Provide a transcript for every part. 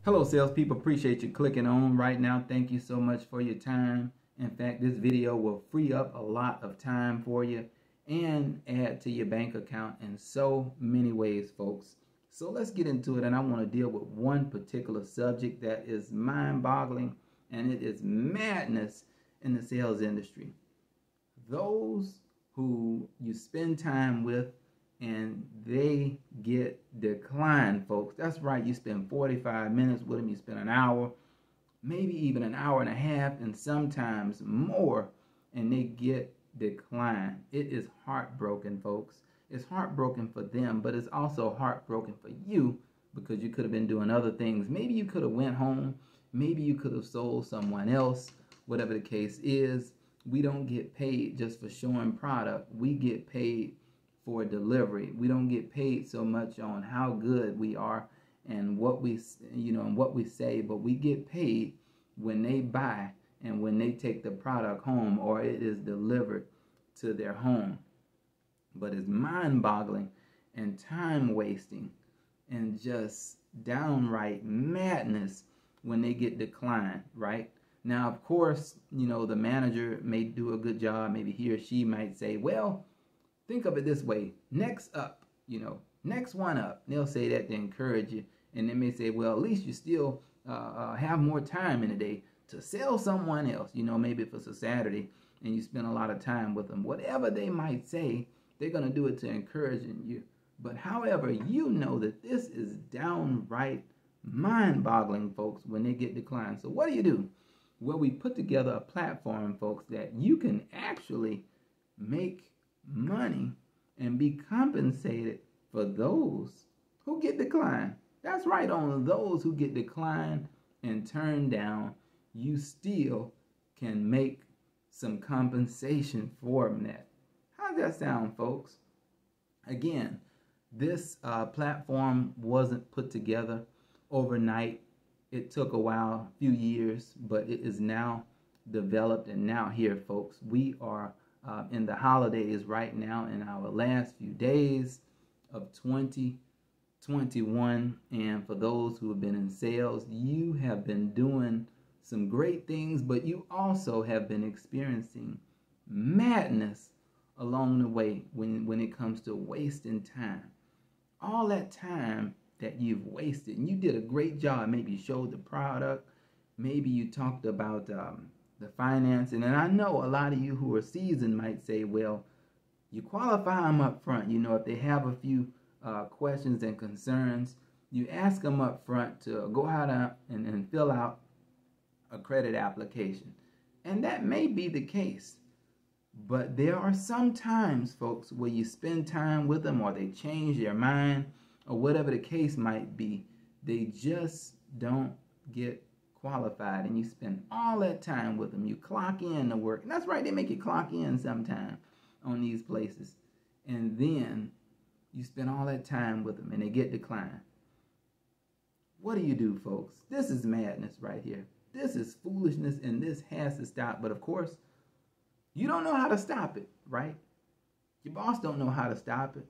Hello, salespeople. Appreciate you clicking on right now. Thank you so much for your time. In fact, this video will free up a lot of time for you and add to your bank account in so many ways, folks. So let's get into it. And I want to deal with one particular subject that is mind-boggling, and it is madness in the sales industry. Those who you spend time with and they get declined, folks. That's right, you spend 45 minutes with them, you spend an hour, maybe even an hour and a half, and sometimes more, and they get declined. It is heartbroken, folks. It's heartbroken for them, but it's also heartbroken for you because you could have been doing other things. Maybe you could have went home, maybe you could have sold someone else, whatever the case is. We don't get paid just for showing product. We get paid for delivery. We don't get paid so much on how good we are and what we and what we say, but we get paid when they buy and when they take the product home or it is delivered to their home. But it's mind-boggling and time wasting and just downright madness when they get declined, right? Now, of course, the manager may do a good job. Maybe he or she might say, well, think of it this way. Next up, next one up. They'll say that to encourage you. And they may say, well, at least you still have more time in the day to sell someone else. Maybe if it's a Saturday and you spend a lot of time with them. Whatever they might say, they're going to do it to encourage you. But however, you know that this is downright mind-boggling, folks, when they get declined. So what do? Well, we put together a platform, folks, that you can actually make money and be compensated for those who get declined. That's right, on those who get declined and turned down, you still can make some compensation for that. How's that sound, folks? Again, this platform wasn't put together overnight. It took a while, a few years, but it is now developed and now here, folks. We are in the holidays right now, in our last few days of 2021. And for those who have been in sales, you have been doing some great things, but you also have been experiencing madness along the way when it comes to wasting time. All that time that you've wasted, and you did a great job. Maybe you showed the product, maybe you talked about the financing, and I know a lot of you who are seasoned might say, well, you qualify them up front. If they have a few questions and concerns, you ask them up front to go out and fill out a credit application. And that may be the case. But there are some times, folks, where you spend time with them or they change their mind or whatever the case might be. They just don't get qualified, and you spend all that time with them. You clock in to work. And that's right, they make you clock in sometime on these places. And then you spend all that time with them and they get declined. What do, folks? This is madness right here. This is foolishness, and this has to stop. But of course, you don't know how to stop it, right? Your boss don't know how to stop it.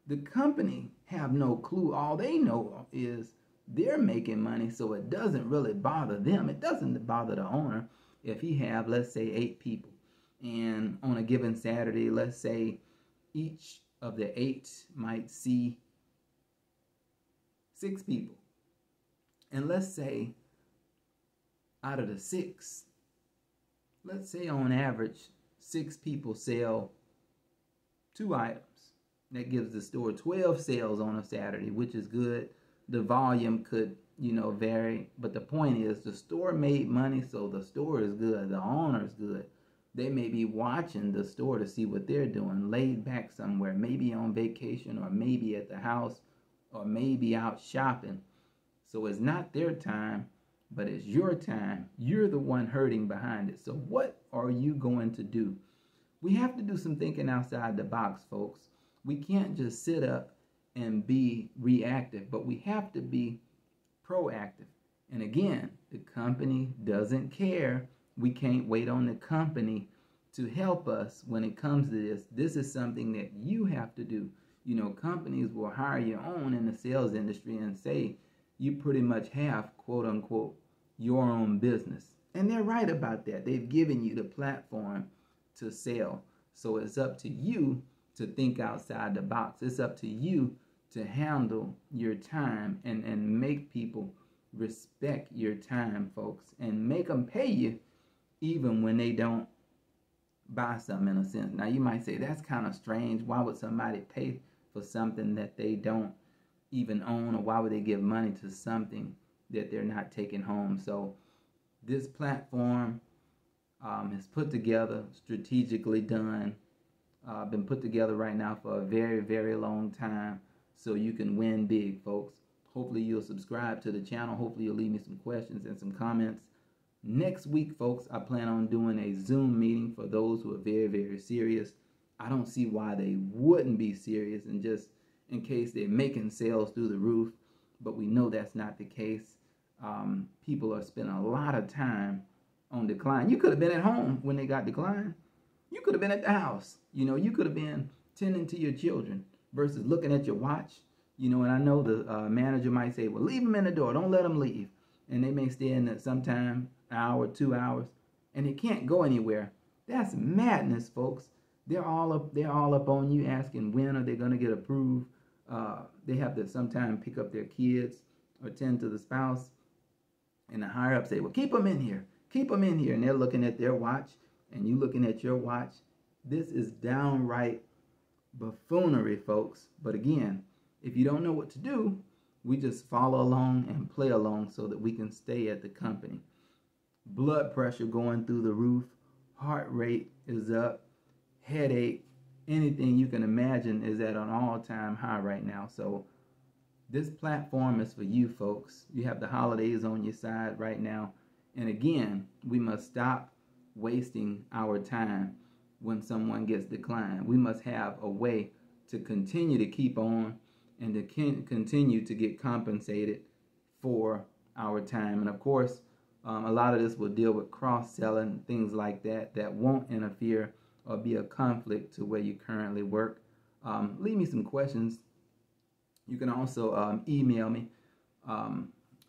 The company have no clue. All they know is they're making money, so it doesn't really bother them. It doesn't bother the owner if he have, let's say, 8 people. And on a given Saturday, let's say each of the 8 might see 6 people. And let's say out of the 6, let's say on average, 6 people sell 2 items. That gives the store 12 sales on a Saturday, which is good. The volume could, vary. But the point is, the store made money, so the store is good. The owner is good. They may be watching the store to see what they're doing, laid back somewhere, maybe on vacation or maybe at the house or maybe out shopping. So it's not their time, but it's your time. You're the one hurting behind it. So what are you going to do? We have to do some thinking outside the box, folks. We can't just sit up and be reactive, but we have to be proactive. And again, the company doesn't care. We can't wait on the company to help us when it comes to this. This is something that you have to do. Companies will hire you on in the sales industry and say, you pretty much have, quote unquote, your own business. And they're right about that. They've given you the platform to sell. So it's up to you to think outside the box. It's up to you to handle your time and make people respect your time, folks, and make them pay you even when they don't buy something, in a sense. Now you might say, that's kind of strange. Why would somebody pay for something that they don't even own, or why would they give money to something that they're not taking home? So this platform is put together, strategically done, been put together right now for a very, very long time, so you can win big, folks. Hopefully you'll subscribe to the channel. Hopefully you'll leave me some questions and some comments. Next week, folks, I plan on doing a Zoom meeting for those who are very, very serious. I don't see why they wouldn't be serious, and just in case they're making sales through the roof, but we know that's not the case. People are spending a lot of time on decline. You could have been at home when they got declined. You could have been at the house. You could have been tending to your children versus looking at your watch. And I know the manager might say, well, leave them in the door. Don't let them leave. And they may stay in there sometime, an hour, 2 hours, and they can't go anywhere. That's madness, folks. They're all up on you, asking when are they going to get approved. They have to sometimes pick up their kids or tend to the spouse. And the higher up say, well, keep them in here. Keep them in here. And they're looking at their watch, and you looking at your watch. This is downright buffoonery, folks. But again, if you don't know what to do, we just follow along and play along so that we can stay at the company. Blood pressure going through the roof, heart rate is up, headache, anything you can imagine is at an all-time high right now. So this platform is for you, folks. You have the holidays on your side right now. And again, we must stop wasting our time when someone gets declined. We must have a way to continue to keep on and to continue to get compensated for our time. And of course, a lot of this will deal with cross-selling, things like that, that won't interfere or be a conflict to where you currently work. Leave me some questions. You can also email me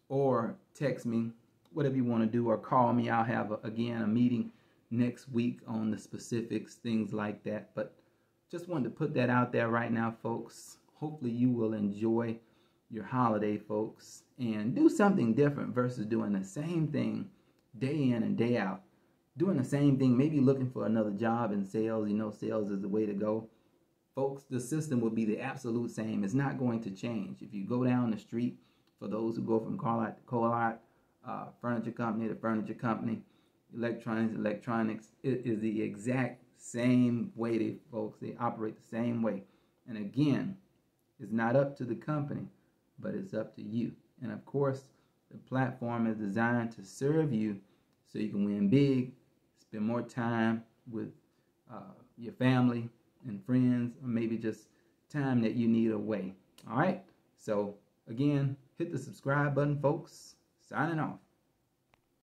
or text me, whatever you want to do, or call me. I'll have, again, a meeting next week on the specifics, things like that. But just wanted to put that out there right now, folks. Hopefully you will enjoy your holiday, folks, and do something different versus doing the same thing day in and day out. Doing the same thing, maybe looking for another job in sales. Sales is the way to go. Folks, the system will be the absolute same. It's not going to change. If you go down the street, for those who go from car lot to car lot, furniture company to furniture company, electronics, it is the exact same way, folks. They operate the same way. And again, it's not up to the company, but it's up to you. And of course, the platform is designed to serve you so you can win big, spend more time with your family and friends, or maybe just time that you need away. All right? So again, hit the subscribe button, folks. Signing off.